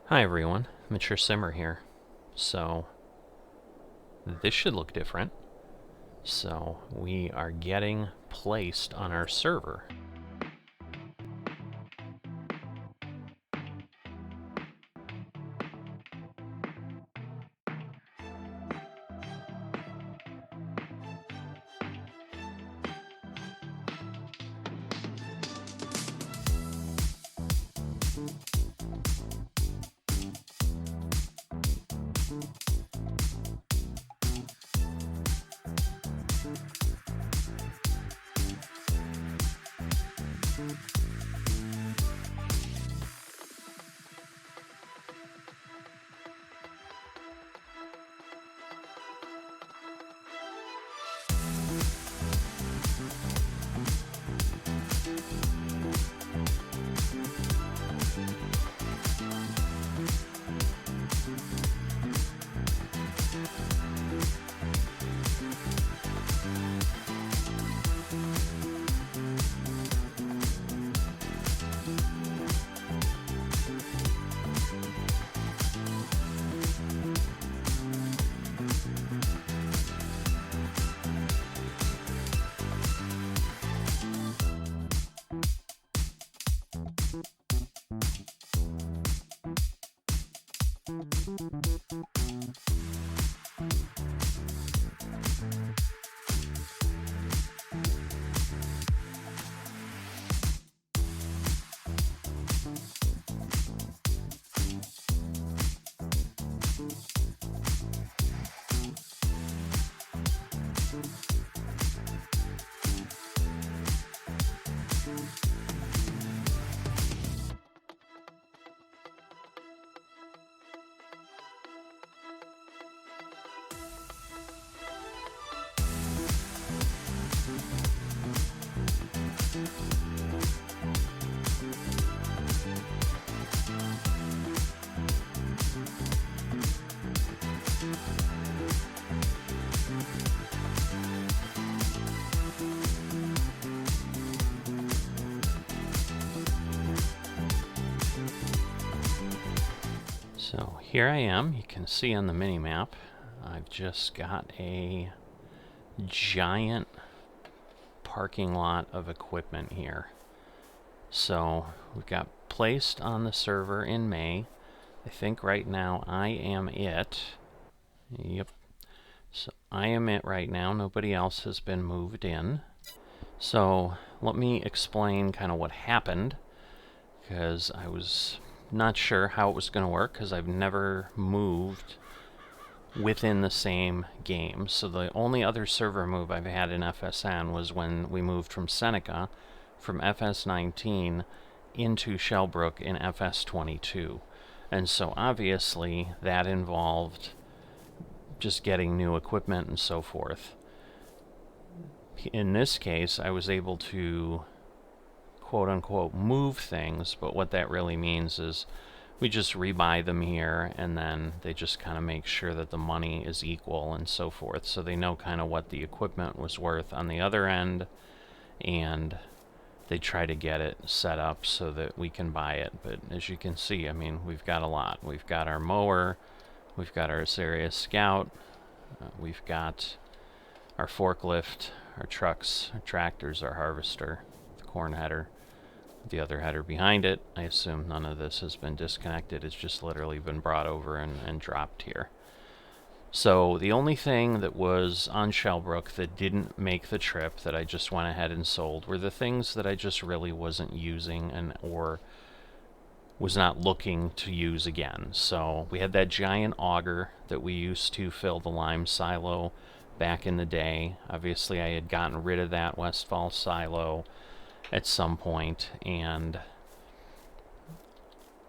Hi everyone, Mature Simmer here. So, this should look different. So, we are getting placed on our server. So, here I am. You can see on the mini-map, I've just got a giant parking lot of equipment here. So, we've got placed on the server in May. I think right now I am it. Yep. So I am it right now. Nobody else has been moved in. So let me explain kind of what happened, because I was not sure how it was going to work, because I've never moved within the same game. So the only other server move I've had in FSN was when we moved from Seneca from FS19 into Shellbrook in FS22. And so obviously that involved just getting new equipment and so forth. In this case, I was able to quote-unquote move things, but what that really means is we just rebuy them here, and then they just kind of make sure that the money is equal and so forth, so they know kind of what the equipment was worth on the other end, and they try to get it set up so that we can buy it. But as you can see, I mean, we've got a lot. We've got our mower, we've got our Sirius Scout, we've got our forklift, our trucks, our tractors, our harvester, the corn header, the other header behind it. I assume none of this has been disconnected. It's just literally been brought over and dropped here. So the only thing that was on Shellbrook that didn't make the trip that I just went ahead and sold were the things that I just really wasn't using or was not looking to use again. So we had that giant auger that we used to fill the lime silo back in the day. Obviously I had gotten rid of that Westfall silo at some point, and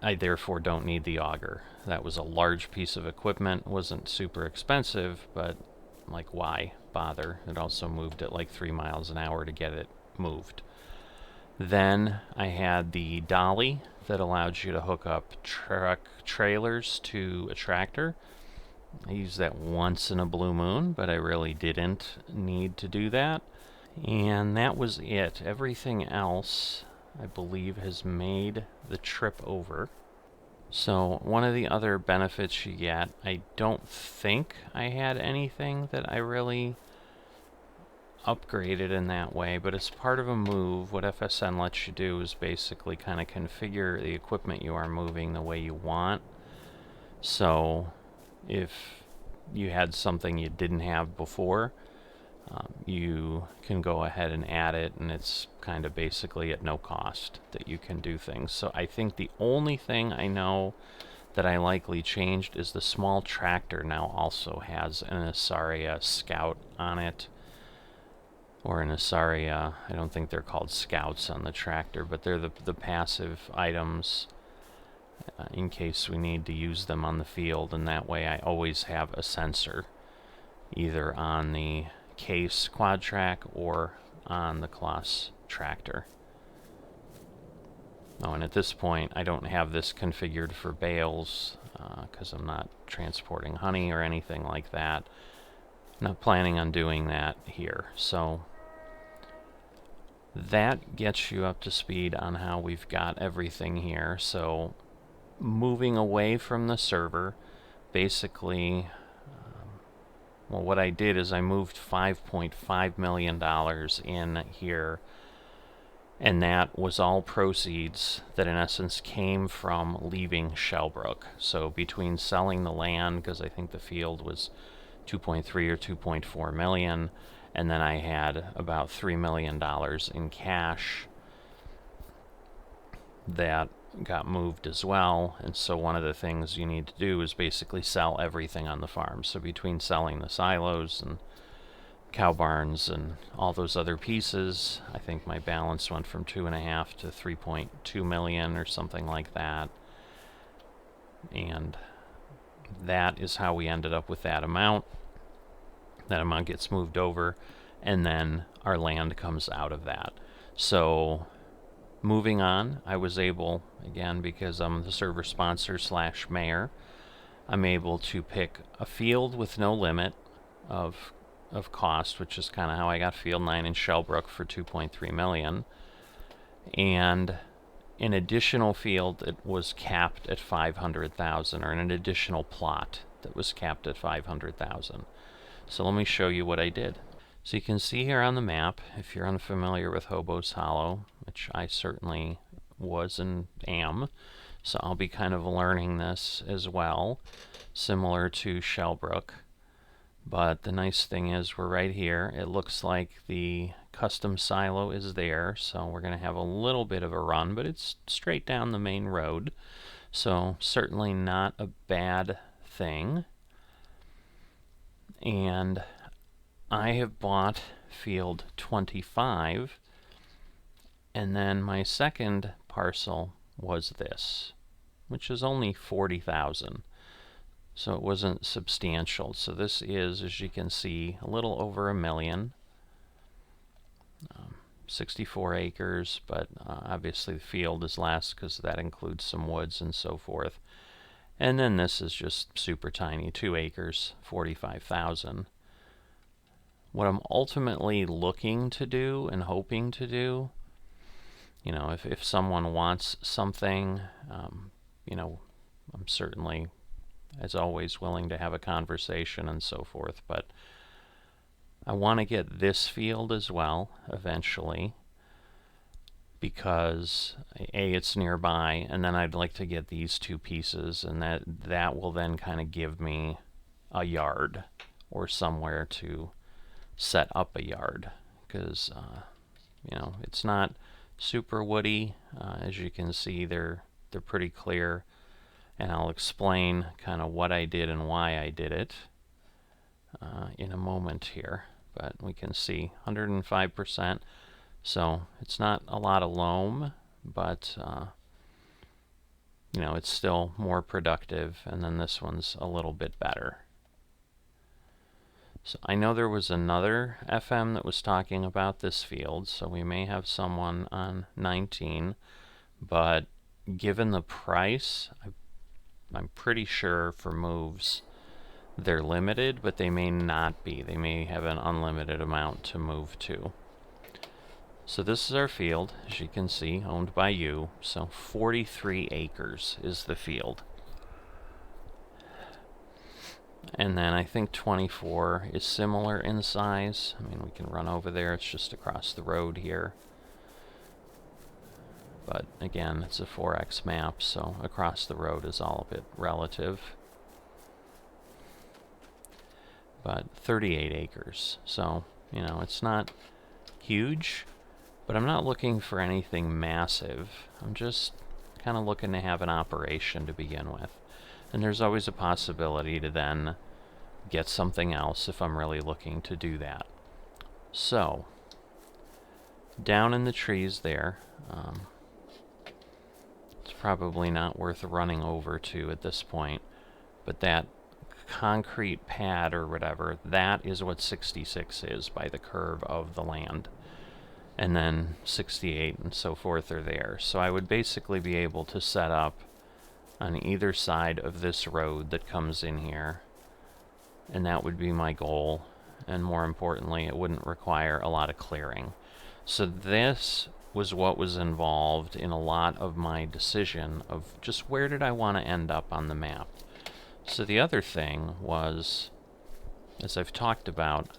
I therefore don't need the auger. That was a large piece of equipment, wasn't super expensive, but like, why bother? It also moved at like 3 miles an hour to get it moved. Then I had the dolly that allowed you to hook up truck trailers to a tractor. I used that once in a blue moon, but I really didn't need to do that. And that was it. Everything else, I believe, has made the trip over. So one of the other benefits you get, I don't think I had anything that I really upgraded in that way, but as part of a move, what FSN lets you do is basically kind of configure the equipment you are moving the way you want. So if you had something you didn't have before, you can go ahead and add it, and it's kind of basically at no cost that you can do things. So I think the only thing I know that I likely changed is the small tractor now also has an Asaria Scout on it, or an Asaria, I don't think they're called Scouts on the tractor, but they're the passive items in case we need to use them on the field, and that way I always have a sensor either on the Case quad track or on the Kloss tractor. Oh, and at this point I don't have this configured for bales because I'm not transporting honey or anything like that. Not planning on doing that here. So that gets you up to speed on how we've got everything here. So moving away from the server, basically, well, what I did is I moved $5.5 million in here, and that was all proceeds that in essence came from leaving Shellbrook. So between selling the land, because I think the field was 2.3 or 2.4 million, and then I had about $3 million in cash that got moved as well. And so one of the things you need to do is basically sell everything on the farm. So between selling the silos and cow barns and all those other pieces, I think my balance went from 2.5 to 3.2 million or something like that. And that is how we ended up with that amount. That amount gets moved over, and then our land comes out of that. So moving on, I was able, again, because I'm the server sponsor / mayor, I'm able to pick a field with no limit of cost, which is kind of how I got Field 9 in Shellbrook for 2.3 million, and an additional field that was capped at 500,000, or an additional plot that was capped at 500,000. So let me show you what I did. So you can see here on the map, if you're unfamiliar with HOBO'S Hollow, which I certainly was and am, so I'll be kind of learning this as well, similar to Shellbrook. But the nice thing is we're right here. It looks like the custom silo is there, so we're going to have a little bit of a run, but it's straight down the main road, so certainly not a bad thing. And I have bought field 25, and then my second parcel was this, which is only 40,000. So it wasn't substantial. So this is, as you can see, a little over 1 million. 64 acres, but obviously the field is less because that includes some woods and so forth. And then this is just super tiny, 2 acres, 45,000. What I'm ultimately looking to do and hoping to do, you know, if someone wants something, you know, I'm certainly, as always, willing to have a conversation and so forth, but I want to get this field as well eventually, because A, it's nearby, and then I'd like to get these two pieces, and that will then kind of give me a yard or somewhere to set up a yard, because you know, it's not super woody. As you can see, they're pretty clear, and I'll explain kind of what I did and why I did it in a moment here. But we can see 105%, so it's not a lot of loam, but you know, it's still more productive, and then this one's a little bit better. So I know there was another FM that was talking about this field, so we may have someone on 19, but given the price, I'm pretty sure for moves they're limited, but they may not be. They may have an unlimited amount to move to. So this is our field, as you can see, owned by you. So 43 acres is the field. And then I think 24 is similar in size. I mean, we can run over there. It's just across the road here. But again, it's a 4x map, so across the road is all a bit relative. But 38 acres. So, you know, it's not huge, but I'm not looking for anything massive. I'm just kind of looking to have an operation to begin with. And there's always a possibility to then get something else if I'm really looking to do that. So, down in the trees there, it's probably not worth running over to at this point, but that concrete pad or whatever, that is what 66 is by the curve of the land. And then 68 and so forth are there. So I would basically be able to set up on either side of this road that comes in here, and that would be my goal. And more importantly, it wouldn't require a lot of clearing. So this was what was involved in a lot of my decision of just where did I want to end up on the map. So the other thing was, as I've talked about,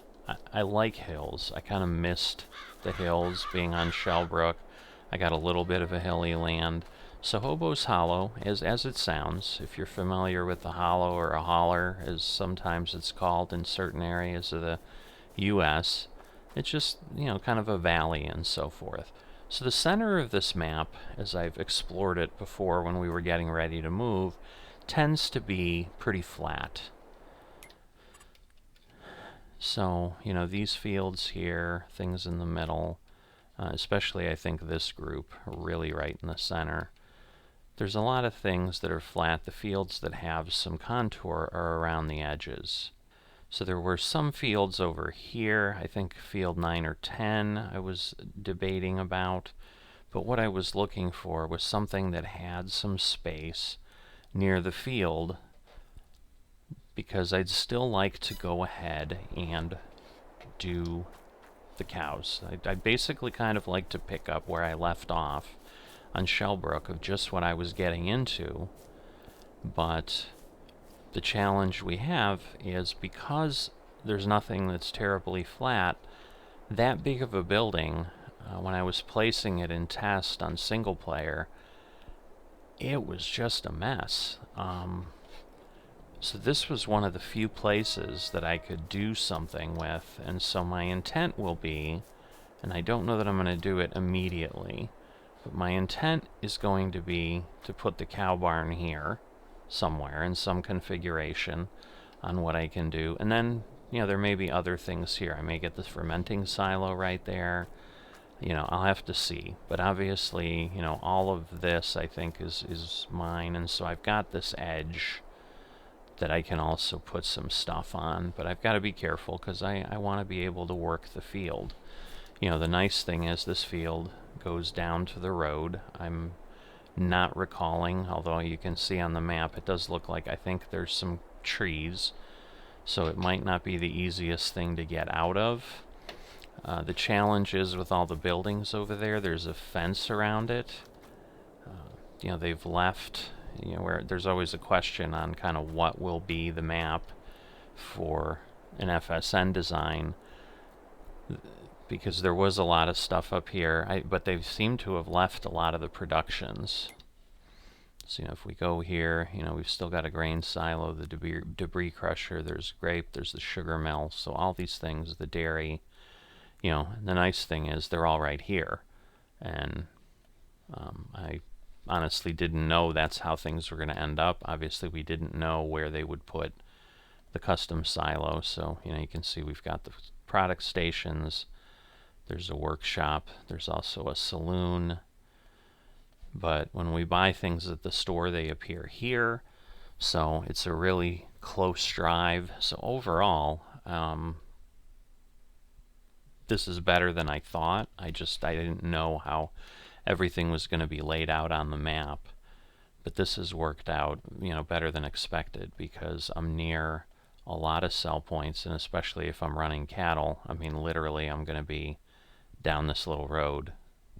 I like hills. I kind of missed the hills being on Shellbrook. I got a little bit of a hilly land. So HOBO'S Hollow, as it sounds, if you're familiar with the hollow or a holler, as sometimes it's called in certain areas of the U.S., it's just, you know, kind of a valley and so forth. So the center of this map, as I've explored it before when we were getting ready to move, tends to be pretty flat. So, you know, these fields here, things in the middle, especially I think this group, really right in the center. There's a lot of things that are flat. The fields that have some contour are around the edges. So there were some fields over here, I think field 9 or 10 I was debating about, but what I was looking for was something that had some space near the field, because I'd still like to go ahead and do the cows. I'd basically kind of like to pick up where I left off on Shellbrook of just what I was getting into, but the challenge we have is because there's nothing that's terribly flat, that big of a building, when I was placing it in test on single player, it was just a mess. So this was one of the few places that I could do something with, and so my intent will be, and I don't know that I'm going to do it immediately, but my intent is going to be to put the cow barn here somewhere in some configuration on what I can do. And then, you know, there may be other things here. I may get this fermenting silo right there. You know, I'll have to see. But obviously, you know, all of this I think is mine. And so I've got this edge that I can also put some stuff on. But I've got to be careful because I want to be able to work the field. You know, the nice thing is this field goes down to the road. I'm not recalling, although you can see on the map it does look like I think there's some trees, so it might not be the easiest thing to get out of. The challenge is with all the buildings over there, there's a fence around it. You know, they've left, you know, where there's always a question on kind of what will be the map for an FSN design, because there was a lot of stuff up here, but they seem to have left a lot of the productions. So, you know, if we go here, you know, we've still got a grain silo, the debris crusher, there's grape, there's the sugar mill, so all these things, the dairy, you know, the nice thing is they're all right here. And I honestly didn't know that's how things were going to end up. Obviously, we didn't know where they would put the custom silo, so, you know, you can see we've got the product stations. There's a workshop. There's also a saloon. But when we buy things at the store, they appear here. So it's a really close drive. So overall, this is better than I thought. I didn't know how everything was going to be laid out on the map. But this has worked out, you know, better than expected, because I'm near a lot of sell points, and especially if I'm running cattle, I mean, literally I'm going to be down this little road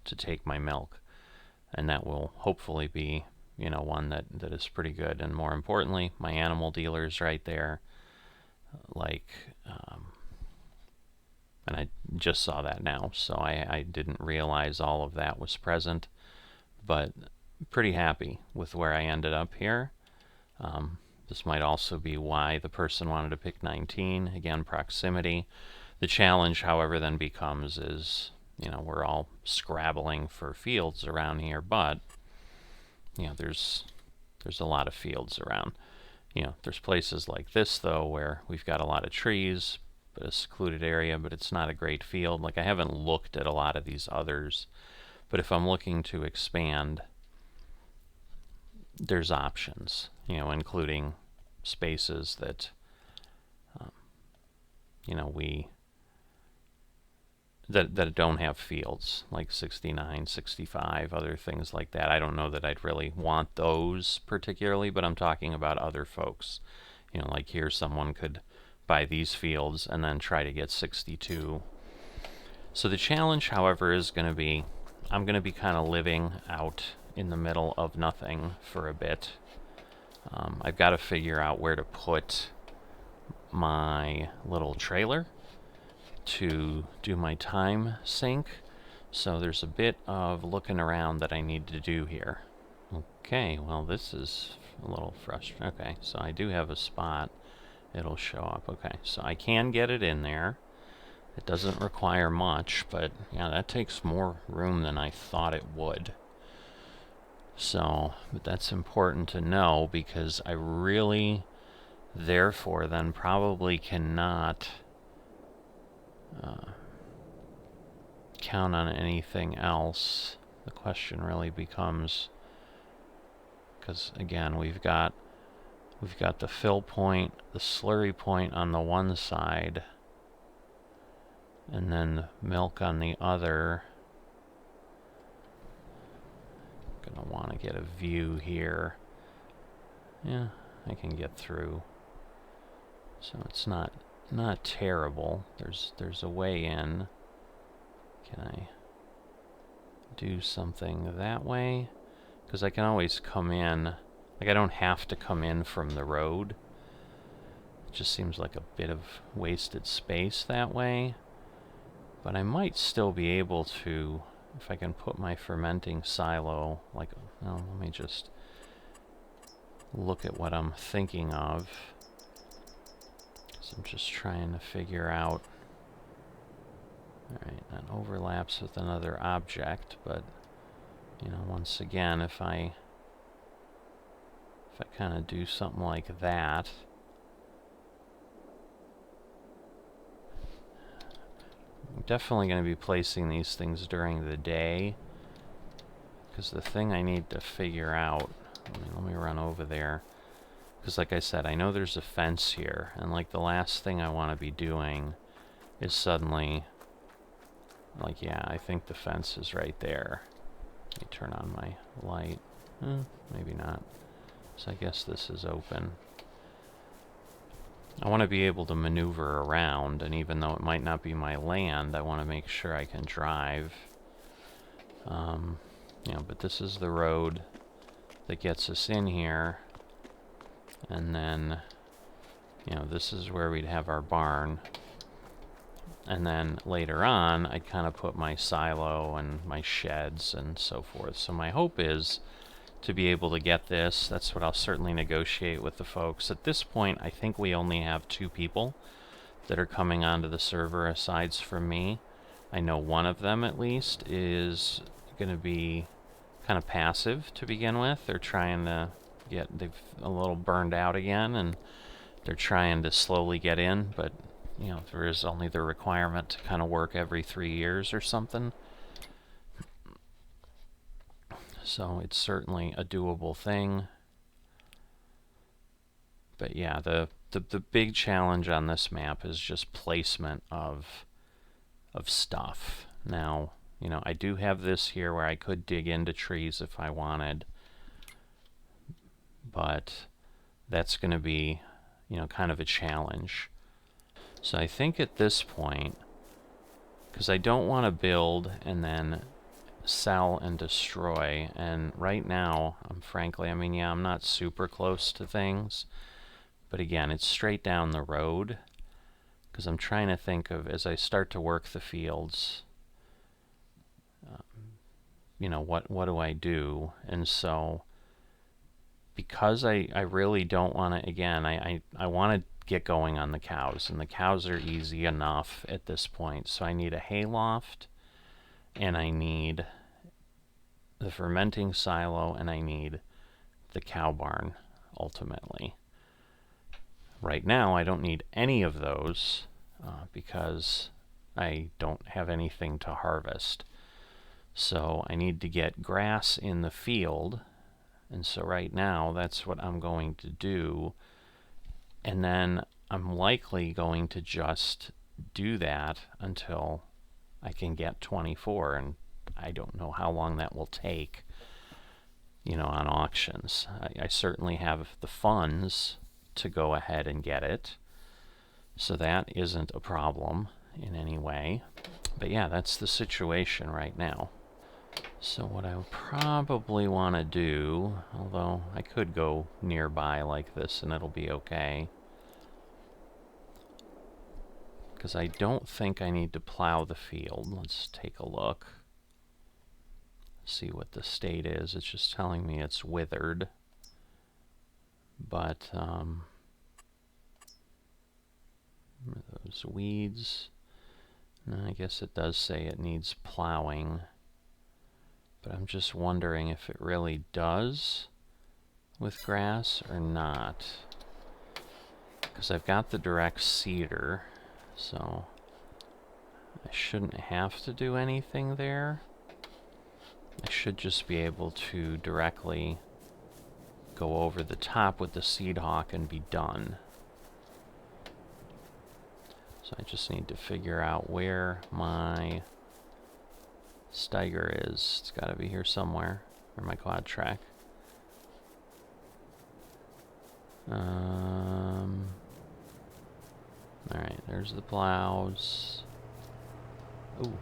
to take my milk. And that will hopefully be, you know, one that is pretty good. And more importantly, my animal dealer's right there. Like, and I just saw that now, so I didn't realize all of that was present, but pretty happy with where I ended up here. This might also be why the person wanted to pick 19. Again, proximity. The challenge, however, then becomes is, you know, we're all scrabbling for fields around here, but, you know, there's a lot of fields around. You know, there's places like this, though, where we've got a lot of trees, but a secluded area, but it's not a great field. Like, I haven't looked at a lot of these others, but if I'm looking to expand, there's options, you know, including spaces that, you know, that don't have fields, like 69, 65, other things like that. I don't know that I'd really want those particularly, but I'm talking about other folks. You know, like here someone could buy these fields and then try to get 62. So the challenge, however, is going to be, I'm going to be kind of living out in the middle of nothing for a bit. I've got to figure out where to put my little trailer to do my time sync. So there's a bit of looking around that I need to do here. Okay, well, this is a little frustrating. Okay, so I do have a spot. It'll show up. Okay, so I can get it in there. It doesn't require much, but yeah, that takes more room than I thought it would. So, but that's important to know, because I really, therefore, then probably cannot count on anything else. The question really becomes, because again, we've got the fill point, the slurry point on the one side, and then milk on the other. Gonna want to get a view here. Yeah, I can get through. So it's not terrible. There's a way in. Can I do something that way? Because I can always come in. Like, I don't have to come in from the road. It just seems like a bit of wasted space that way. But I might still be able to, if I can put my fermenting silo, like, no, let me just look at what I'm thinking of. So I'm just trying to figure out. Alright, that overlaps with another object, but, you know, once again, if I kind of do something like that, I'm definitely going to be placing these things during the day, because the thing I need to figure out, let me run over there, because like I said, I know there's a fence here, and like the last thing I want to be doing is suddenly, like, yeah, I think the fence is right there. Let me turn on my light. Maybe not. So I guess this is open. I want to be able to maneuver around, and even though it might not be my land, I want to make sure I can drive. You know, but this is the road that gets us in here, and then, you know, this is where we'd have our barn, and then later on I'd kind of put my silo and my sheds and so forth. So my hope is to be able to get this. That's what I'll certainly negotiate with the folks. At this point, I think we only have 2 people that are coming onto the server aside from me. I know one of them at least is going to be kind of passive to begin with. They're trying to they've a little burned out again, and they're trying to slowly get in, but you know, there is only the requirement to kind of work every 3 years or something. So it's certainly a doable thing. But yeah, the big challenge on this map is just placement of stuff. Now, you know, I do have this here where I could dig into trees if I wanted, but that's going to be, you know, kind of a challenge. So I think at this point, because I don't want to build and then sell and destroy. And right now, frankly, I mean, yeah, I'm not super close to things, but again, it's straight down the road, because I'm trying to think of, as I start to work the fields, you know, what do I do? And so, because I really don't want to, again, I want to get going on the cows, and the cows are easy enough at this point. So I need a hayloft, and I need the fermenting silo, and I need the cow barn, ultimately. Right now, I don't need any of those because I don't have anything to harvest. So I need to get grass in the field, and so right now, that's what I'm going to do. And then I'm likely going to just do that until I can get 24, and I don't know how long that will take, you know, on auctions. I certainly have the funds to go ahead and get it, so that isn't a problem in any way. But yeah, that's the situation right now. So what I probably want to do, although I could go nearby like this and it'll be okay, because I don't think I need to plow the field. Let's take a look. See what the state is. It's just telling me it's withered. But, those weeds. No, I guess it does say it needs plowing. But I'm just wondering if it really does with grass or not. Because I've got the direct seeder, so I shouldn't have to do anything there. I should just be able to directly go over the top with the seed hawk and be done. So I just need to figure out where my Steiger is. It's got to be here somewhere, or my quad track. Alright, there's the plows. Ooh,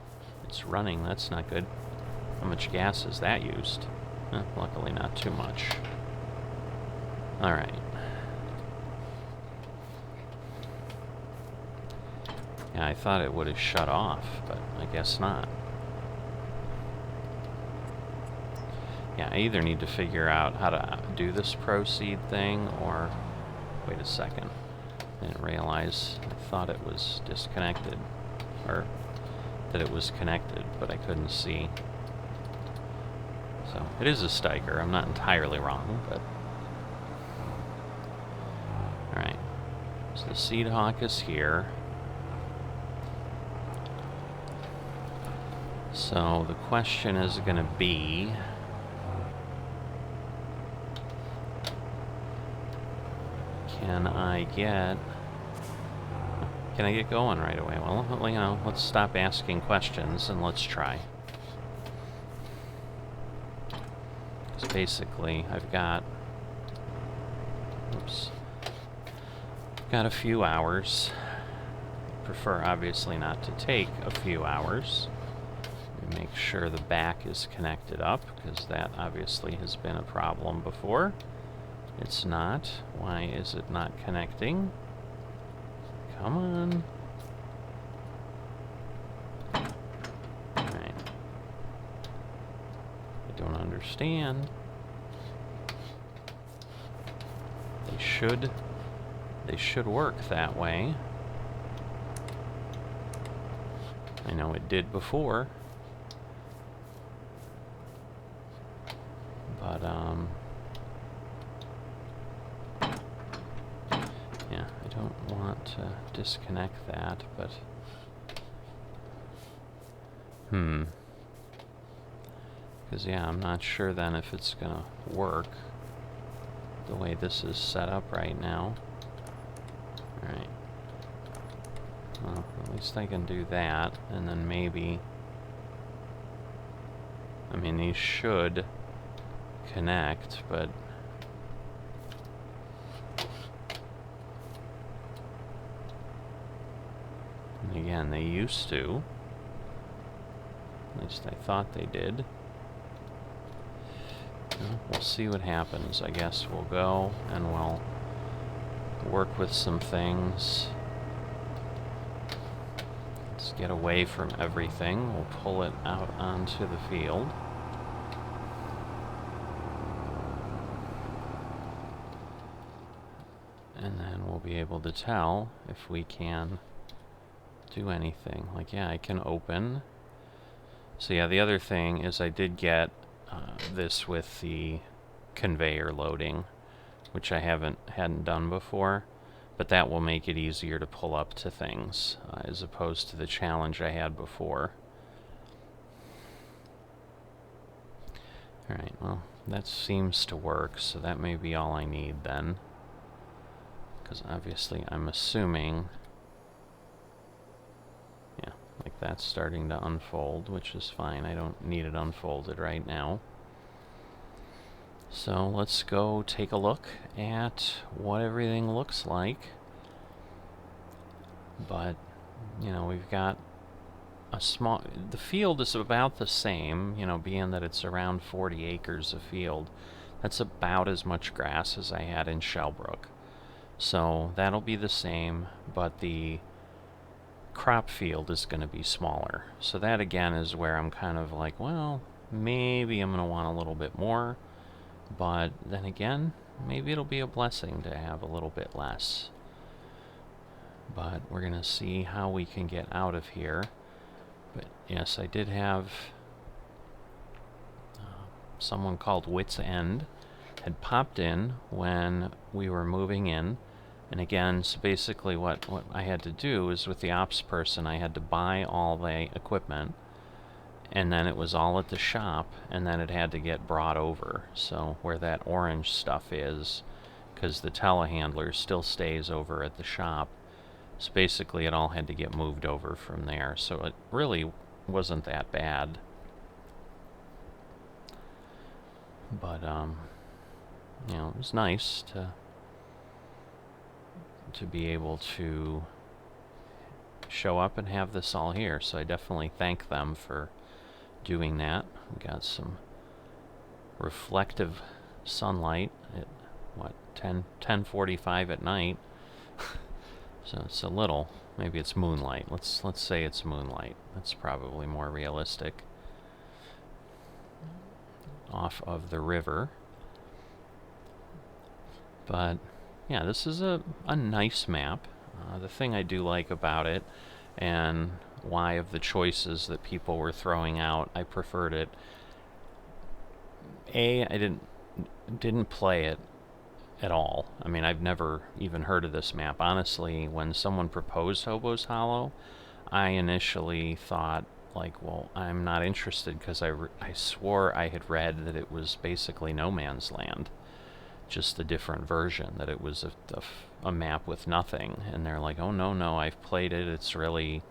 it's running. That's not good. How much gas is that used? Luckily not too much. Alright. Yeah, I thought it would have shut off, but I guess not. Yeah, I either need to figure out how to do this proceed thing, or... Wait a second. I didn't realize. I thought it was disconnected. Or that it was connected, but I couldn't see. So, it is a Steiger. I'm not entirely wrong, but... Alright. So the seed hawk is here. So the question is going to be... Can I get going right away? Well, you know, let's stop asking questions and let's try. Because basically, I've got... Oops. Got a few hours. Prefer, obviously, not to take a few hours. Make sure the back is connected up, because that obviously has been a problem before. It's not. Why is it not connecting? Come on. Alright. I don't understand. They should work that way. I know it did before. But, yeah, I don't want to disconnect that, but... Because, yeah, I'm not sure then if it's gonna work the way this is set up right now. Alright. Well, at least I can do that, and then maybe... I mean, these should connect, but... And again, they used to. At least I thought they did. Well, we'll see what happens. I guess we'll go and we'll work with some things. Let's get away from everything. We'll pull it out onto the field. And then we'll be able to tell if we can do anything. Like, yeah, I can open. So yeah, the other thing is I did get this with the conveyor loading, which I hadn't done before, but that will make it easier to pull up to things as opposed to the challenge I had before. Alright, well, that seems to work, so that may be all I need then. Because obviously I'm assuming, yeah, like that's starting to unfold, which is fine. I don't need it unfolded right now. So let's go take a look at what everything looks like. But, you know, we've got a small, the field is about the same, you know, being that it's around 40 acres of field. That's about as much grass as I had in Shellbrook. So that'll be the same, but the crop field is going to be smaller. So that again is where I'm kind of like, well, maybe I'm going to want a little bit more, but then again, maybe it'll be a blessing to have a little bit less. But we're going to see how we can get out of here. But yes, I did have someone called Wits End had popped in when we were moving in. And again, so basically what I had to do is with the ops person, I had to buy all the equipment, and then it was all at the shop, and then it had to get brought over. So where that orange stuff is, because the telehandler still stays over at the shop, so basically it all had to get moved over from there. So it really wasn't that bad. But, you know, it was nice to be able to show up and have this all here. So I definitely thank them for doing that. We got some reflective sunlight at, what, 10:45 at night. So it's a little, maybe it's moonlight. Let's say it's moonlight. That's probably more realistic. Off of the river. But yeah, this is a nice map. The thing I do like about it, and why of the choices that people were throwing out, I preferred it. I didn't play it at all. I mean, I've never even heard of this map. Honestly, when someone proposed HOBO'S Hollow, I initially thought, like, well, I'm not interested, because I swore I had read that it was basically No Man's Land. Just a different version, that it was a map with nothing. And they're like, oh, no, I've played it. It's really,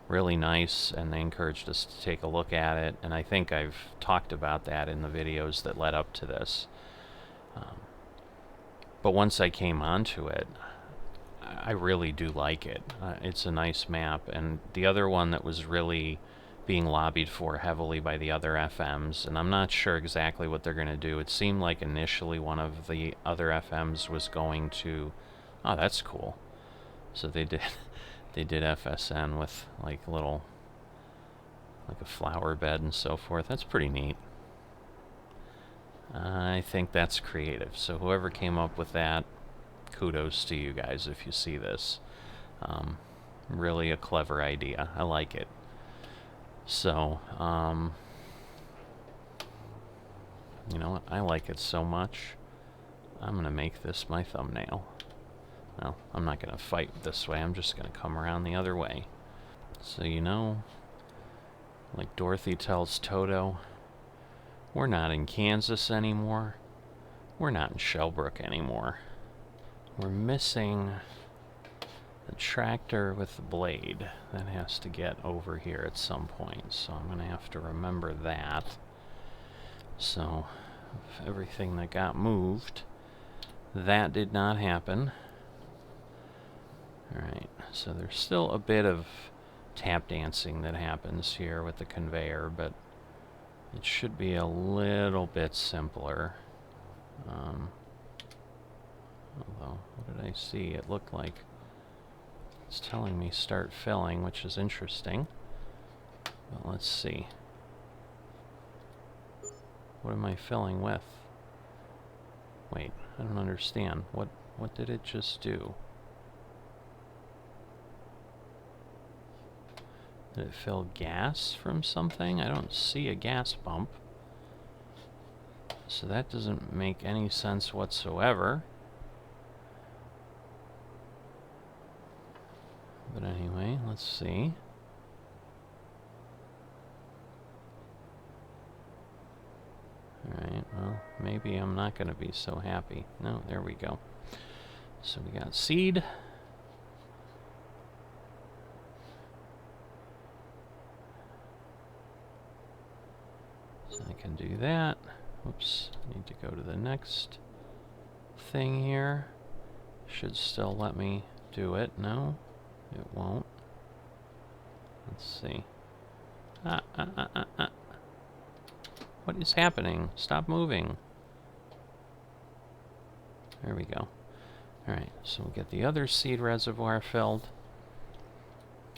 really nice. And they encouraged us to take a look at it. And I think I've talked about that in the videos that led up to this. But once I came onto it, I really do like it. It's a nice map. And the other one that was really being lobbied for heavily by the other FMs, and I'm not sure exactly what they're going to do. It seemed like initially one of the other FMs was going to... Oh, that's cool. So they did FSN with like a flower bed and so forth. That's pretty neat. I think that's creative. So whoever came up with that, kudos to you guys if you see this. Really a clever idea. I like it. So, you know what? I like it so much, I'm going to make this my thumbnail. Well, I'm not going to fight this way. I'm just going to come around the other way. So, you know, like Dorothy tells Toto, we're not in Kansas anymore. We're not in Shellbrook anymore. We're missing the tractor with the blade. That has to get over here at some point. So I'm going to have to remember that. So, everything that got moved, that did not happen. Alright, so there's still a bit of tap dancing that happens here with the conveyor, but it should be a little bit simpler. Although, what did I see? It looked like it's telling me start filling, which is interesting. Well, let's see. What am I filling with? Wait, I don't understand. What did it just do? Did it fill gas from something? I don't see a gas pump. So that doesn't make any sense whatsoever. But anyway, let's see. Alright, well, maybe I'm not going to be so happy. No, there we go. So we got seed. So I can do that. Oops, I need to go to the next thing here. Should still let me do it. No, it won't. Let's see. What is happening? Stop moving. There we go. Alright, so we'll get the other seed reservoir filled.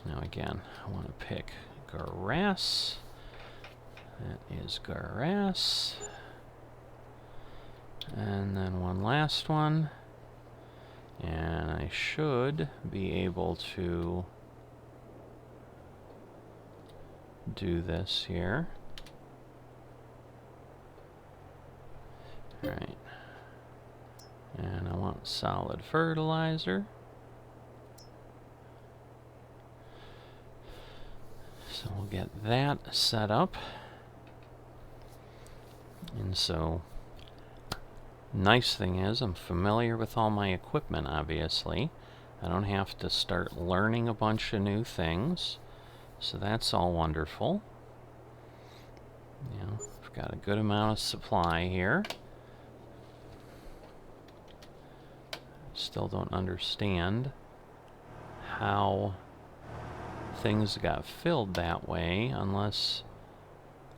Now again, I want to pick grass. That is grass. And then one last one. And I should be able to do this here. Alright. And I want solid fertilizer. So we'll get that set up. And so, nice thing is I'm familiar with all my equipment, obviously. I don't have to start learning a bunch of new things. So that's all wonderful. You know, I've got a good amount of supply here. Still don't understand how things got filled that way, unless,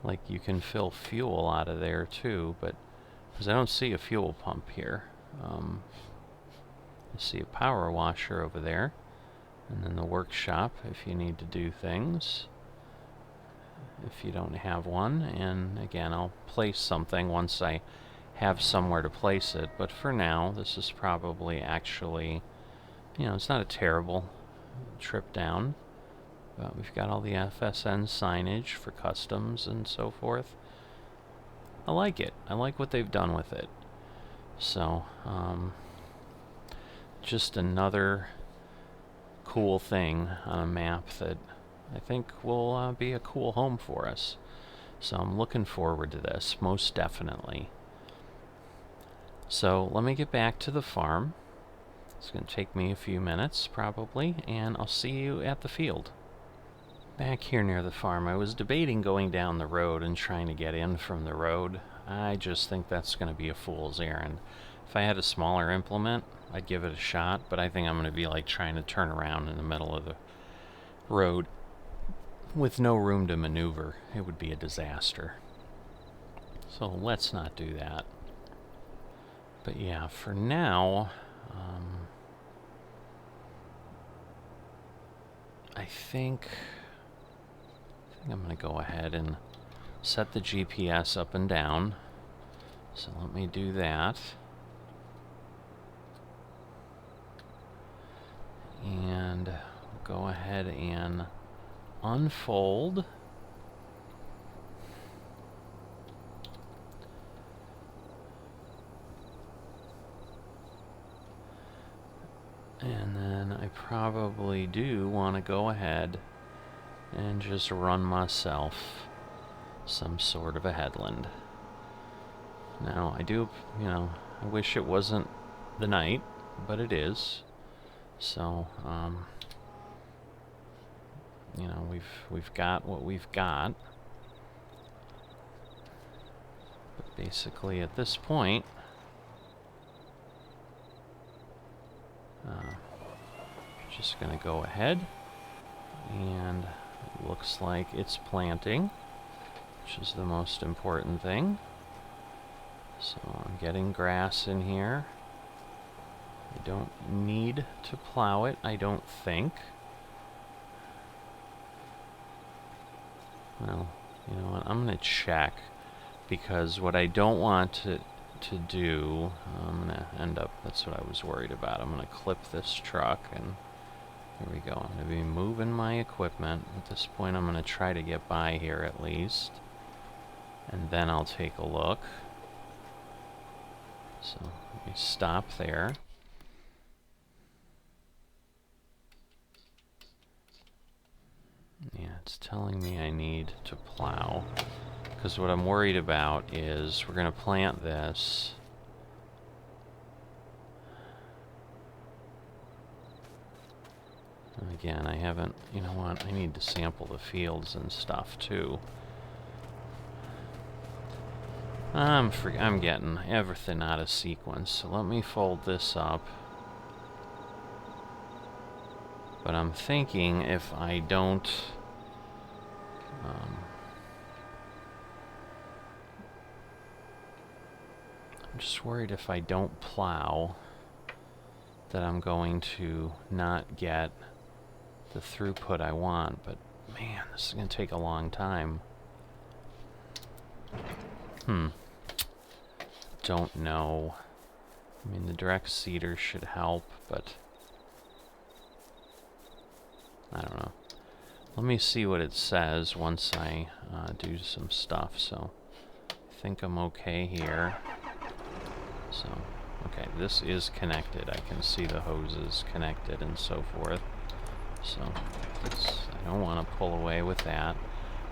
like, you can fill fuel out of there too, but because I don't see a fuel pump here. I see a power washer over there, and then the workshop if you need to do things, if you don't have one. And again, I'll place something once I have somewhere to place it, but for now this is probably actually, you know, it's not a terrible trip down. But we've got all the FSN signage for customs and so forth. I like it. I like what they've done with it. So, just another cool thing on a map that I think will be a cool home for us. So I'm looking forward to this, most definitely. So let me get back to the farm. It's going to take me a few minutes, probably, and I'll see you at the field. Back here near the farm, I was debating going down the road and trying to get in from the road. I just think that's going to be a fool's errand. If I had a smaller implement, I'd give it a shot, but I think I'm going to be like trying to turn around in the middle of the road with no room to maneuver. It would be a disaster. So let's not do that. But yeah, for now, I think I'm going to go ahead and set the GPS up and down. So let me do that. And go ahead and unfold. And then I probably do want to go ahead and just run myself some sort of a headland. Now, I do, you know, I wish it wasn't the night, but it is. So, you know, we've got what we've got. But basically, at this point, just gonna go ahead And it looks like it's planting, which is the most important thing. So I'm getting grass in here. I don't need to plow it, I don't think. Well, you know what, I'm going to check, because what I don't want to do, I'm going to end up, that's what I was worried about. I'm going to clip this truck, and here we go. I'm going to be moving my equipment. At this point, I'm going to try to get by here at least, and then I'll take a look. So let me stop there. Yeah, it's telling me I need to plow, because what I'm worried about is we're going to plant this. And again, I haven't, you know what, I need to sample the fields and stuff too. I'm getting everything out of sequence, so let me fold this up. But I'm thinking if I don't... I'm just worried if I don't plow that I'm going to not get the throughput I want. But man, this is going to take a long time. Don't know. I mean, the direct seeder should help, but I don't know. Let me see what it says once I do some stuff. So I think I'm okay here. So, okay, this is connected. I can see the hoses connected and so forth. So I don't want to pull away with that.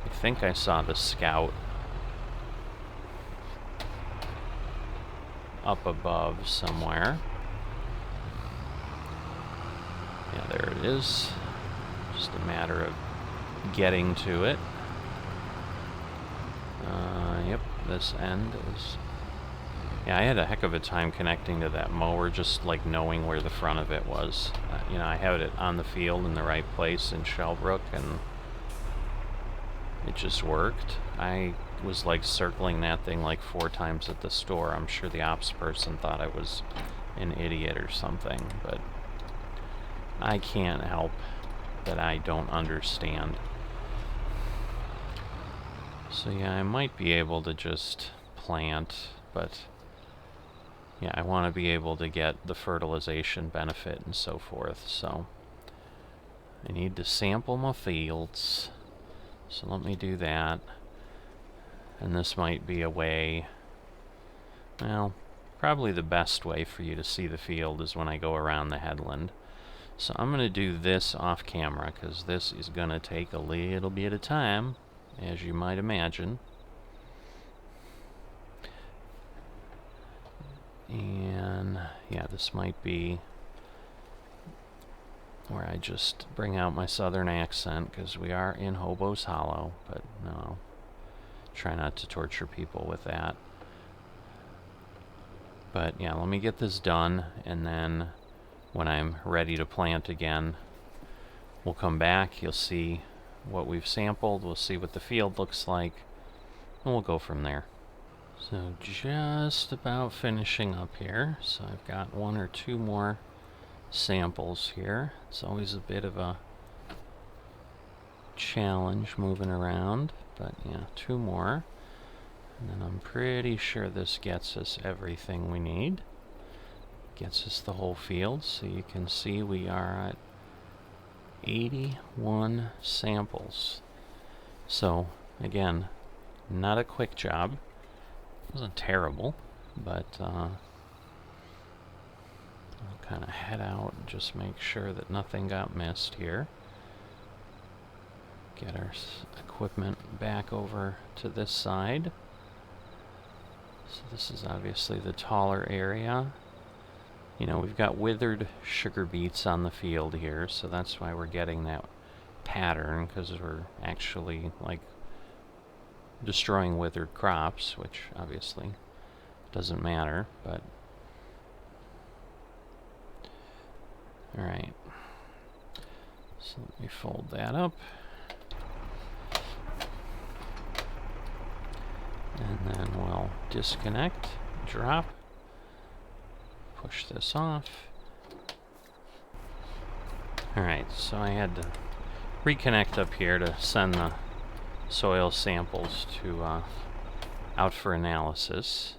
I think I saw the Scout up above somewhere. Yeah, there it is. Just a matter of getting to it. Yep, this end is... Yeah, I had a heck of a time connecting to that mower, just like knowing where the front of it was. You know, I had it on the field in the right place in Shellbrook, and it just worked. I was like circling that thing like 4 times at the store. I'm sure the ops person thought I was an idiot or something, but I can't help that I don't understand. So yeah, I might be able to just plant, but yeah, I want to be able to get the fertilization benefit and so forth. So I need to sample my fields. So let me do that. And this might be a way, well, probably the best way for you to see the field is when I go around the headland. So I'm going to do this off camera, because this is going to take a little bit of time, as you might imagine. And yeah, this might be where I just bring out my southern accent, because we are in Hobo's Hollow, but no, try not to torture people with that. But yeah, let me get this done, and then when I'm ready to plant again, we'll come back, you'll see what we've sampled, we'll see what the field looks like, and we'll go from there. So just about finishing up here. So I've got 1 or 2 more samples here. It's always a bit of a challenge moving around, but yeah, 2 more. And then I'm pretty sure this gets us everything we need. Gets us the whole field, so you can see we are at 81 samples. So again, not a quick job. It wasn't terrible, but I'll kind of head out and just make sure that nothing got missed here. Get our equipment back over to this side. So this is obviously the taller area. You know, we've got withered sugar beets on the field here, so that's why we're getting that pattern, because we're actually like destroying withered crops, which obviously doesn't matter, but alright. So let me fold that up. And then we'll disconnect, drop, push this off. Alright, so I had to reconnect up here to send the soil samples to out for analysis.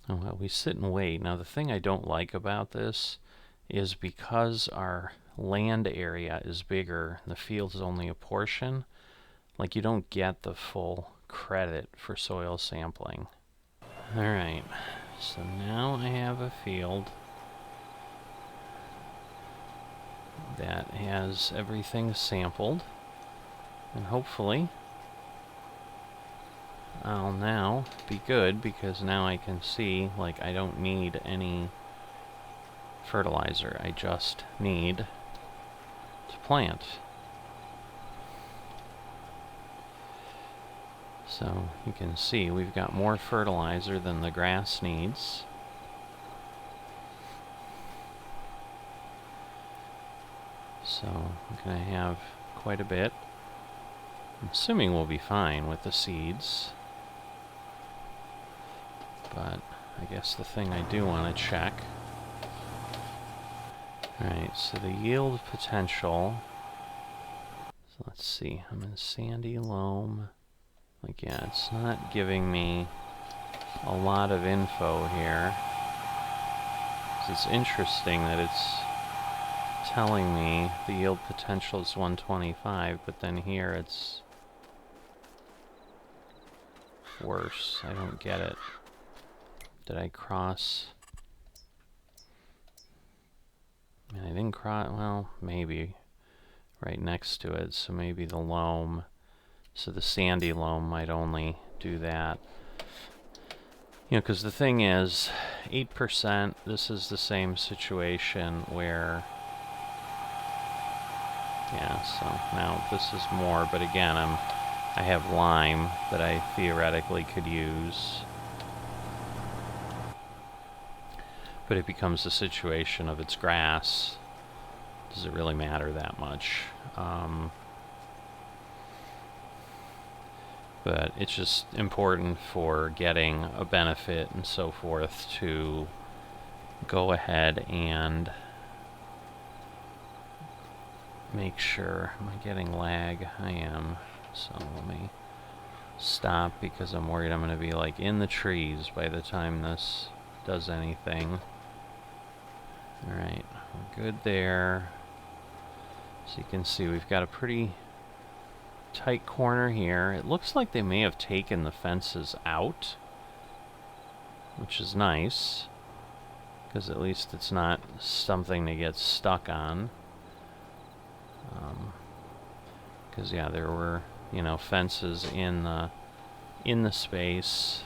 Oh, well, we sit and wait. Now the thing I don't like about this is because our land area is bigger, the field is only a portion, like you don't get the full credit for soil sampling. Alright, so now I have a field that has everything sampled, and hopefully I'll now be good, because now I can see, like, I don't need any fertilizer, I just need to plant. So you can see we've got more fertilizer than the grass needs. So I'm going to have quite a bit. I'm assuming we'll be fine with the seeds. But I guess the thing I do want to check. Alright, so the yield potential. So let's see, I'm in sandy loam. Like, yeah, it's not giving me a lot of info here. It's interesting that it's telling me the yield potential is 125, but then here it's worse. I don't get it. Did I cross? I didn't cross, well, maybe right next to it, so maybe the loam. So the sandy loam might only do that. You know, because the thing is, 8%, this is the same situation where, yeah, so now this is more, but again, I have lime that I theoretically could use. But it becomes a situation of it's grass. Does it really matter that much? But it's just important for getting a benefit and so forth to go ahead and make sure. Am I getting lag? I am. So let me stop, because I'm worried I'm going to be like in the trees by the time this does anything. Alright, we're good there. So you can see we've got a pretty tight corner here. It looks like they may have taken the fences out, which is nice, because at least it's not something to get stuck on. Because yeah, there were, you know, fences in the space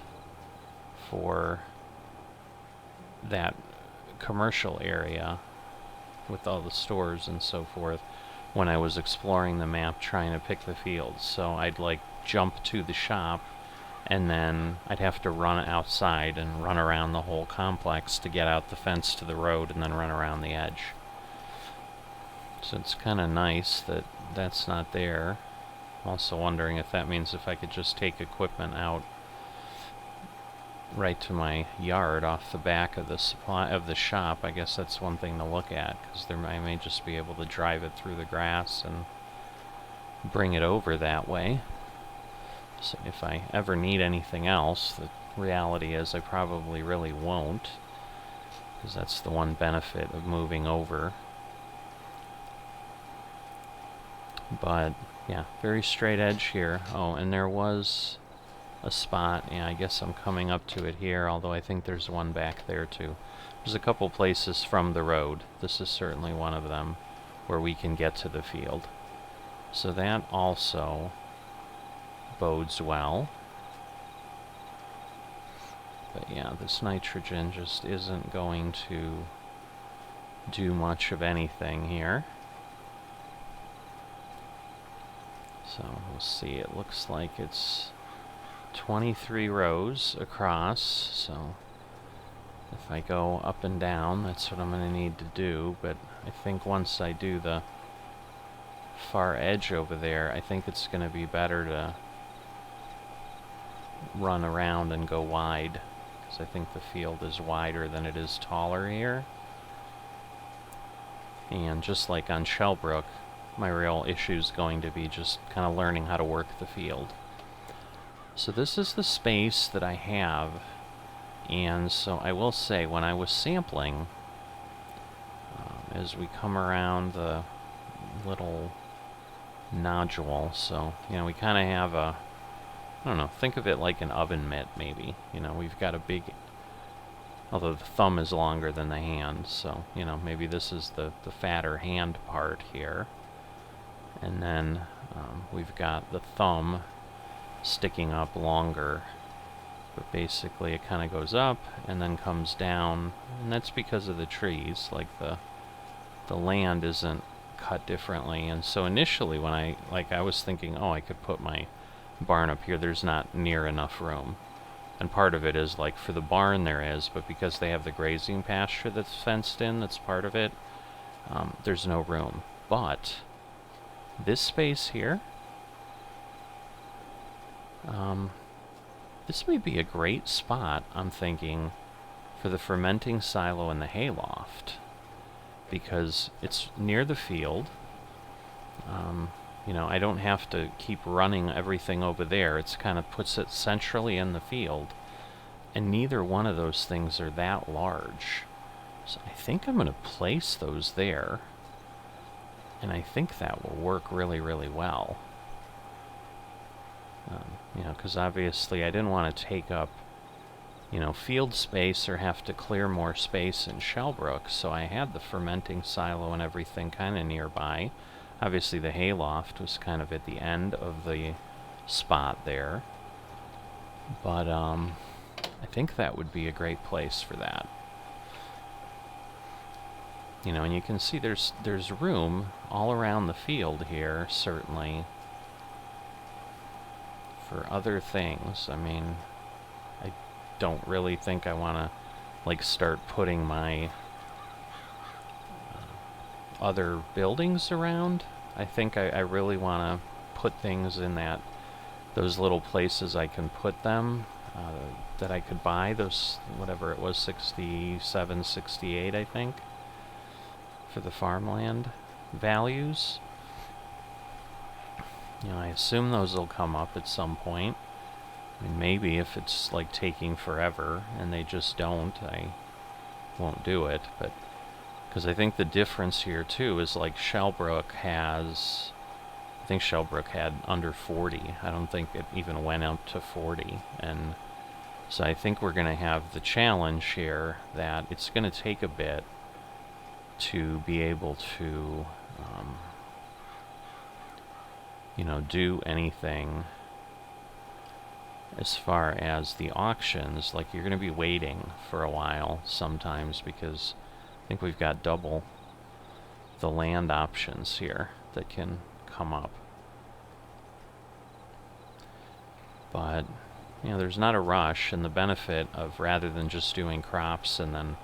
for that commercial area with all the stores and so forth when I was exploring the map trying to pick the fields. So I'd like jump to the shop, and then I'd have to run outside and run around the whole complex to get out the fence to the road and then run around the edge. So it's kind of nice that that's not there. I'm also wondering if that means if I could just take equipment out right to my yard off the back of the shop. I guess that's one thing to look at, because I may just be able to drive it through the grass and bring it over that way. So if I ever need anything else, the reality is I probably really won't, because that's the one benefit of moving over. But yeah, very straight edge here. Oh, and there was a spot, yeah, I guess I'm coming up to it here, although I think there's one back there too. There's a couple places from the road. This is certainly one of them where we can get to the field. So that also bodes well. But yeah, this nitrogen just isn't going to do much of anything here. So we'll see, it looks like it's 23 rows across, so if I go up and down, that's what I'm going to need to do. But I think once I do the far edge over there, I think it's going to be better to run around and go wide, because I think the field is wider than it is taller here. And just like on Shellbrook, my real issue is going to be just kind of learning how to work the field. So this is the space that I have, and so I will say, when I was sampling, as we come around the little nodule, so, you know, we kind of have a, I don't know, think of it like an oven mitt, maybe. You know, we've got a big, although the thumb is longer than the hand, so, you know, maybe this is the fatter hand part here. And then we've got the thumb sticking up longer. But basically it kind of goes up and then comes down, and that's because of the trees. Like the land isn't cut differently, and so initially when I was thinking, oh, I could put my barn up here, there's not near enough room. And part of it is, like, for the barn there is, but because they have the grazing pasture that's fenced in, that's part of it, there's no room. But this space here, this may be a great spot, I'm thinking, for the fermenting silo and the hayloft, because it's near the field. You know, I don't have to keep running everything over there. It's kind of puts it centrally in the field, and neither one of those things are that large. So I think I'm going to place those there, and I think that will work really, really well. You know, because obviously I didn't want to take up, you know, field space or have to clear more space in Shellbrook, so I had the fermenting silo and everything kind of nearby. Obviously the hayloft was kind of at the end of the spot there, but I think that would be a great place for that. You know, and you can see there's room all around the field here, certainly, for other things. I mean, I don't really think I want to, like, start putting my other buildings around. I think I really want to put things in those little places I can put them, that I could buy, those, whatever it was, 67, 68, I think, for the farmland values. You know, I assume those will come up at some point. I mean, maybe if it's, like, taking forever and they just don't, I won't do it, but because I think the difference here too is, like, Shellbrook has, I think Shellbrook had under 40. I don't think it even went up to 40, and so I think we're going to have the challenge here that it's going to take a bit to be able to you know, do anything as far as the auctions. Like, you're going to be waiting for a while sometimes, because I think we've got double the land options here that can come up. But, you know, there's not a rush, and the benefit of, rather than just doing crops and then,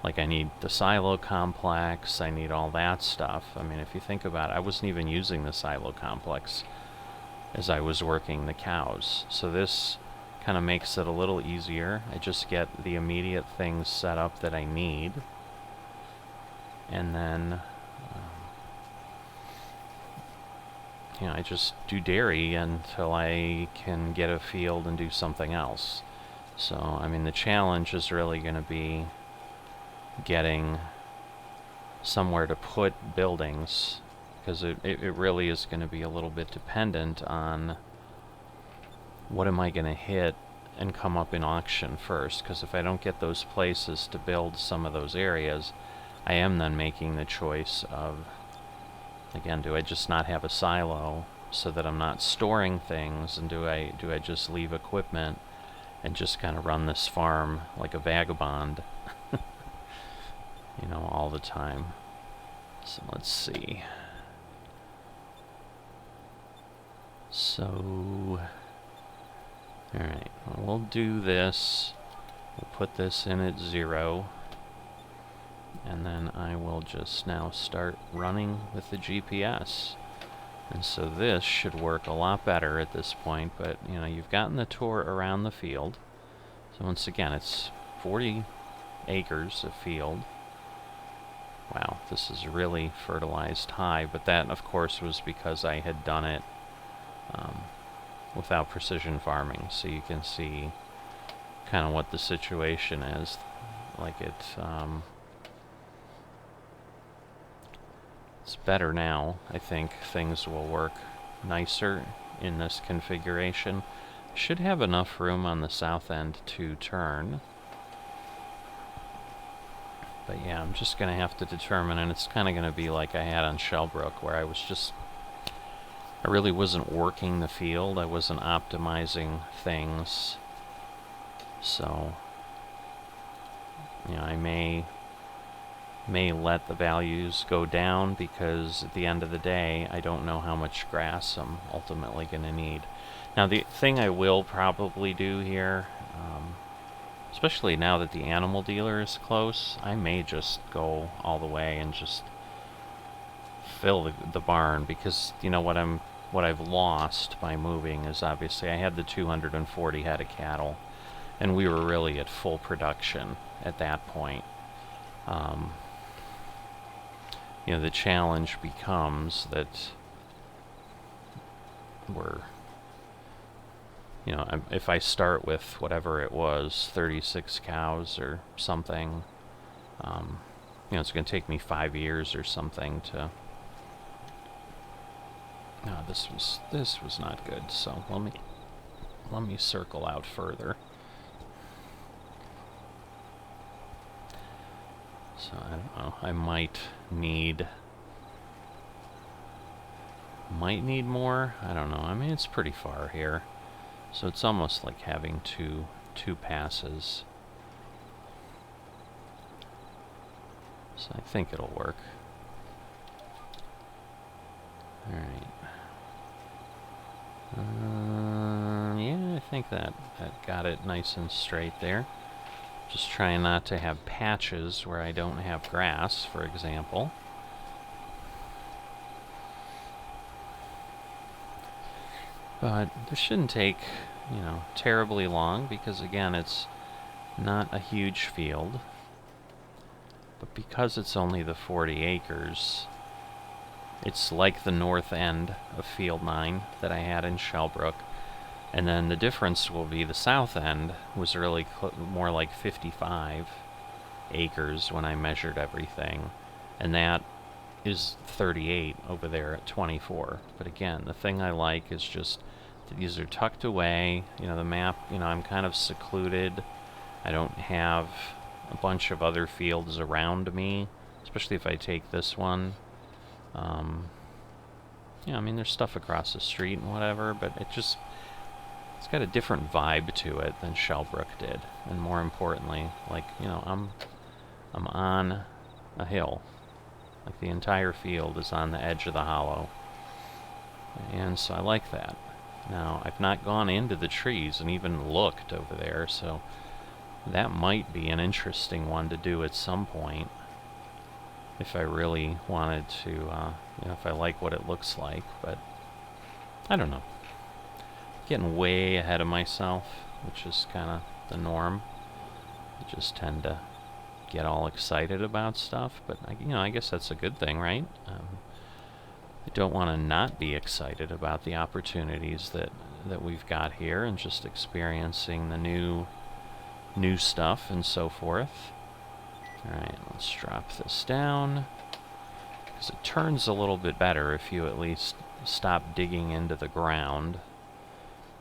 like, I need the silo complex, I need all that stuff. I mean, if you think about it, I wasn't even using the silo complex as I was working the cows. So this kind of makes it a little easier. I just get the immediate things set up that I need. And then, you know, I just do dairy until I can get a field and do something else. So, I mean, the challenge is really going to be getting somewhere to put buildings, because it really is going to be a little bit dependent on what am I going to hit and come up in auction first, because if I don't get those places to build some of those areas, I am then making the choice of, again, do I just not have a silo so that I'm not storing things, and do I just leave equipment and just kind of run this farm like a vagabond, you know, all the time. So let's see. So, alright, well, we'll do this. We'll put this in at 0. And then I will just now start running with the GPS. And so this should work a lot better at this point, but you know, you've gotten the tour around the field. So once again, it's 40 acres of field. Wow, this is really fertilized high, but that of course was because I had done it without precision farming. So you can see kind of what the situation is. Like it's better now. I think things will work nicer in this configuration. Should have enough room on the south end to turn. But yeah, I'm just going to have to determine, and it's kind of going to be like I had on Shellbrook, where I really wasn't working the field. I wasn't optimizing things. So, you know, I may let the values go down, because at the end of the day, I don't know how much grass I'm ultimately going to need. Now, the thing I will probably do here, especially now that the animal dealer is close, I may just go all the way and just fill the barn, because you know what I've lost by moving is obviously I had the 240 head of cattle, and we were really at full production at that point. You know, the challenge becomes that you know, if I start with whatever it was, 36 cows or something, you know, it's going to take me 5 years or something to... No, this was not good. So let me circle out further. So I don't know. I might need more. I don't know. I mean, it's pretty far here, so it's almost like having two passes. So I think it'll work. All right. Yeah, I think that got it nice and straight there. Just trying not to have patches where I don't have grass, for example. But this shouldn't take, you know, terribly long, because again, it's not a huge field. But because it's only the 40 acres, it's like the north end of Field 9 that I had in Shellbrook. And then the difference will be the south end was really more like 55 acres when I measured everything. And that is 38 over there at 24. But again, the thing I like is just that these are tucked away. You know, the map, you know, I'm kind of secluded. I don't have a bunch of other fields around me, especially if I take this one. Yeah, I mean, there's stuff across the street and whatever, but it's got a different vibe to it than Shellbrook did. And more importantly, like, you know, I'm on a hill. Like, the entire field is on the edge of the hollow. And so I like that. Now, I've not gone into the trees and even looked over there, so that might be an interesting one to do at some point, if I really wanted to, you know, if I like what it looks like. But I don't know. Getting way ahead of myself, which is kind of the norm. I just tend to get all excited about stuff, but you know, I guess that's a good thing, right? I don't want to not be excited about the opportunities that we've got here, and just experiencing the new stuff and so forth. All right, let's drop this down, because it turns a little bit better if you at least stop digging into the ground.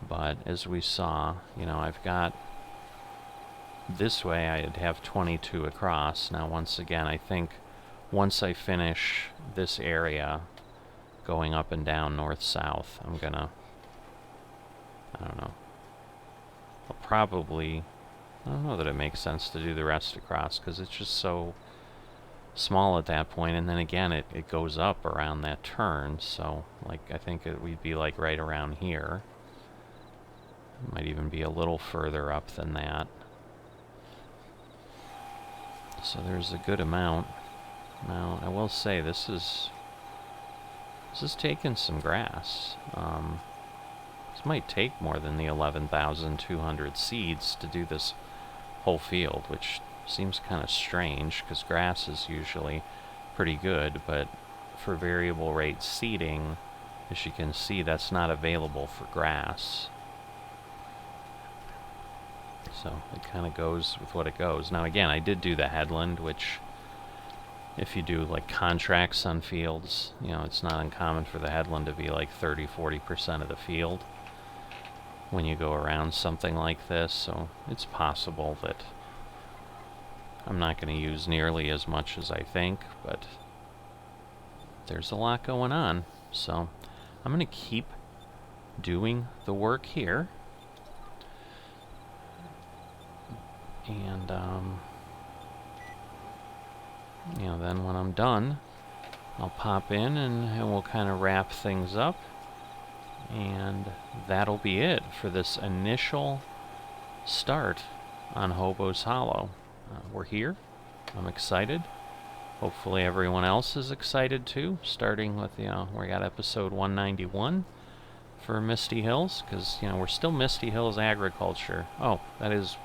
But as we saw, you know, I've got this way, I'd have 22 across. Now, once again, I think once I finish this area going up and down north-south, I'm gonna, I don't know, I'll probably, I don't know that it makes sense to do the rest across, because it's just so small at that point. And then again, it goes up around that turn, so like I think we'd be like right around here. It might even be a little further up than that. So there's a good amount. Now, I will say this is This is taking some grass. This might take more than the 11,200 seeds to do this whole field, which seems kind of strange because grass is usually pretty good, but for variable rate seeding, as you can see, that's not available for grass. So it kind of goes with what it goes. Now again, I did do the headland, which if you do like contracts on fields, you know, it's not uncommon for the headland to be like 30-40% of the field when you go around something like this. So it's possible that I'm not going to use nearly as much as I think, but there's a lot going on. So I'm going to keep doing the work here. And, you know, then when I'm done, I'll pop in and we'll kind of wrap things up. And that'll be it for this initial start on HOBO'S Hollow. We're here. I'm excited. Hopefully everyone else is excited too, starting with, you know, we got episode 191 for Misty Hills, because, you know, we're still Misty Hills agriculture. Oh, that is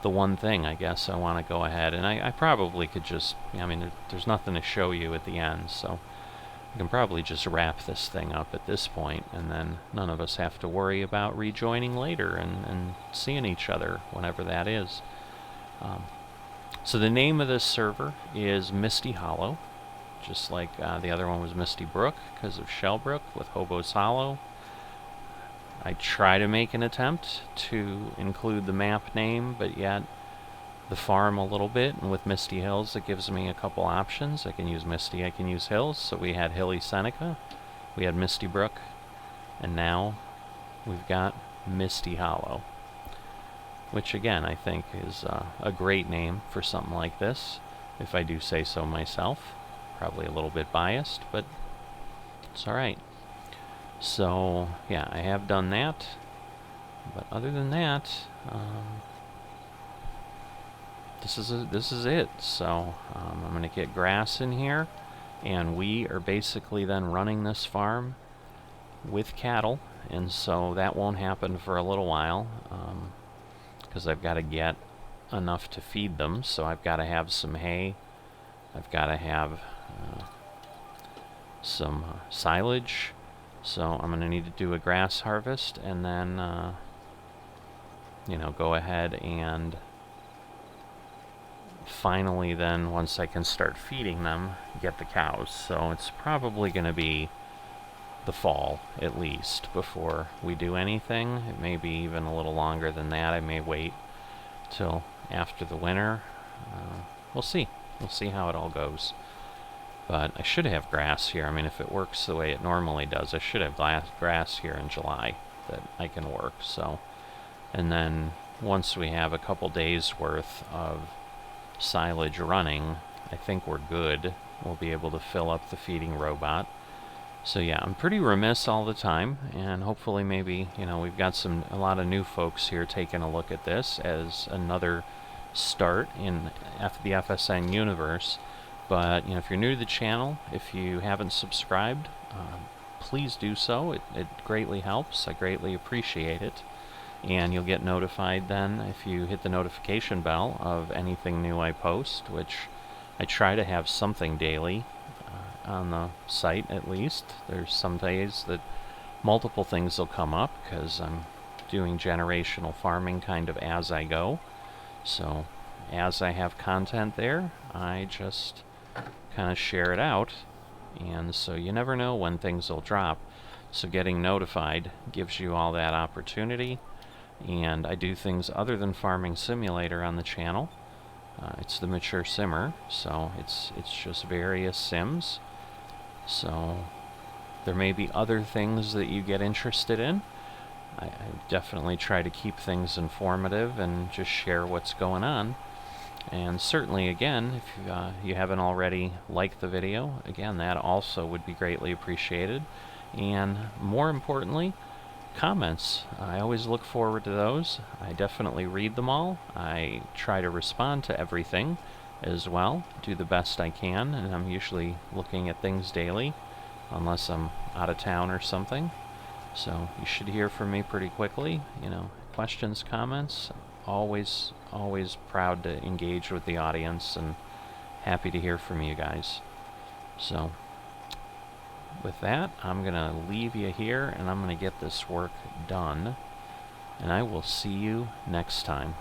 the one thing I guess I want to go ahead, and I probably could just, I mean, there's nothing to show you at the end, so I can probably just wrap this thing up at this point, and then none of us have to worry about rejoining later and seeing each other whenever that is. So the name of this server is Misty Hollow, just like the other one was Misty Brook because of Shellbrook with HOBO'S Hollow. I try to make an attempt to include the map name, but yet the farm a little bit, and with Misty Hills it gives me a couple options. I can use Misty, I can use Hills, so we had Hilly Seneca, we had Misty Brook, and now we've got Misty Hollow, which again I think is a great name for something like this, if I do say so myself. Probably a little bit biased, but it's alright. So yeah, I have done that, but other than that, this is it. So I'm going to get grass in here, and we are basically then running this farm with cattle, and so that won't happen for a little while, because I've got to get enough to feed them. So I've got to have some hay, I've got to have some silage. So I'm going to need to do a grass harvest, and then, you know, go ahead and finally then, once I can start feeding them, get the cows. So it's probably going to be the fall, at least, before we do anything. It may be even a little longer than that. I may wait till after the winter. We'll see. We'll see how it all goes. But I should have grass here. I mean, if it works the way it normally does, I should have grass here in July that I can work. So, and then once we have a couple days worth of silage running, I think we're good. We'll be able to fill up the feeding robot. So yeah, I'm pretty remiss all the time, and hopefully maybe, you know, we've got a lot of new folks here taking a look at this as another start in the FSN universe. But, you know, if you're new to the channel, if you haven't subscribed, please do so. It greatly helps. I greatly appreciate it. And you'll get notified then if you hit the notification bell of anything new I post, which I try to have something daily on the site at least. There's some days that multiple things will come up because I'm doing generational farming kind of as I go. So as I have content there, I just kind of share it out, and so you never know when things will drop. So getting notified gives you all that opportunity. And I do things other than Farming Simulator on the channel. It's the Mature Simmer, so it's just various sims. So there may be other things that you get interested in. I definitely try to keep things informative and just share what's going on. And certainly, again, if you haven't already liked the video, again, that also would be greatly appreciated. And more importantly, comments. I always look forward to those. I definitely read them all. I try to respond to everything as well, do the best I can, and I'm usually looking at things daily. unless I'm out of town or something. So you should hear from me pretty quickly. You know, questions, comments, always proud to engage with the audience and happy to hear from you guys. So with that, I'm going to leave you here and I'm going to get this work done. And I will see you next time.